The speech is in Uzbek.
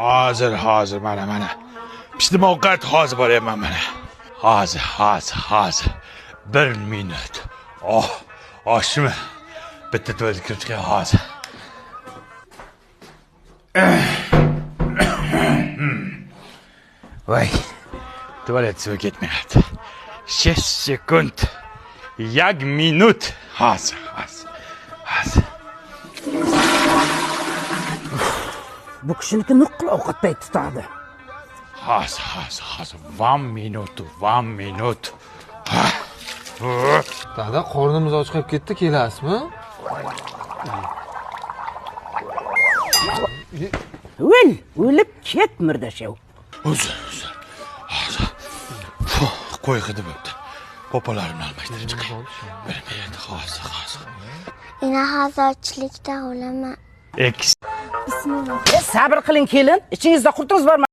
Hozir mana. Pishdim ovqat hozir boryapman mana. Hozir. 1 minut. Oshmi? Bitta tuvalet kirib chiqay hozir. Voy. Tuvalet suvi ketmayapti. 6 sekund. 1 minut. Hozir. Bu kishiniki nuqul ovqat payti tutadi. Hozir. 1 minut. Dada, qornimiz ochqab ketdi, kelasizmi? O'lib ket murdashav. Uzr. Hozir. Qo'y hidi bo'pti. Popolarimni almashtirib chiqay. Bermaydi hozir. Ina hozirchilikda o'laman. X. Bismillah. Sabr qiling kelin, ichingizda qurtimiz bormi?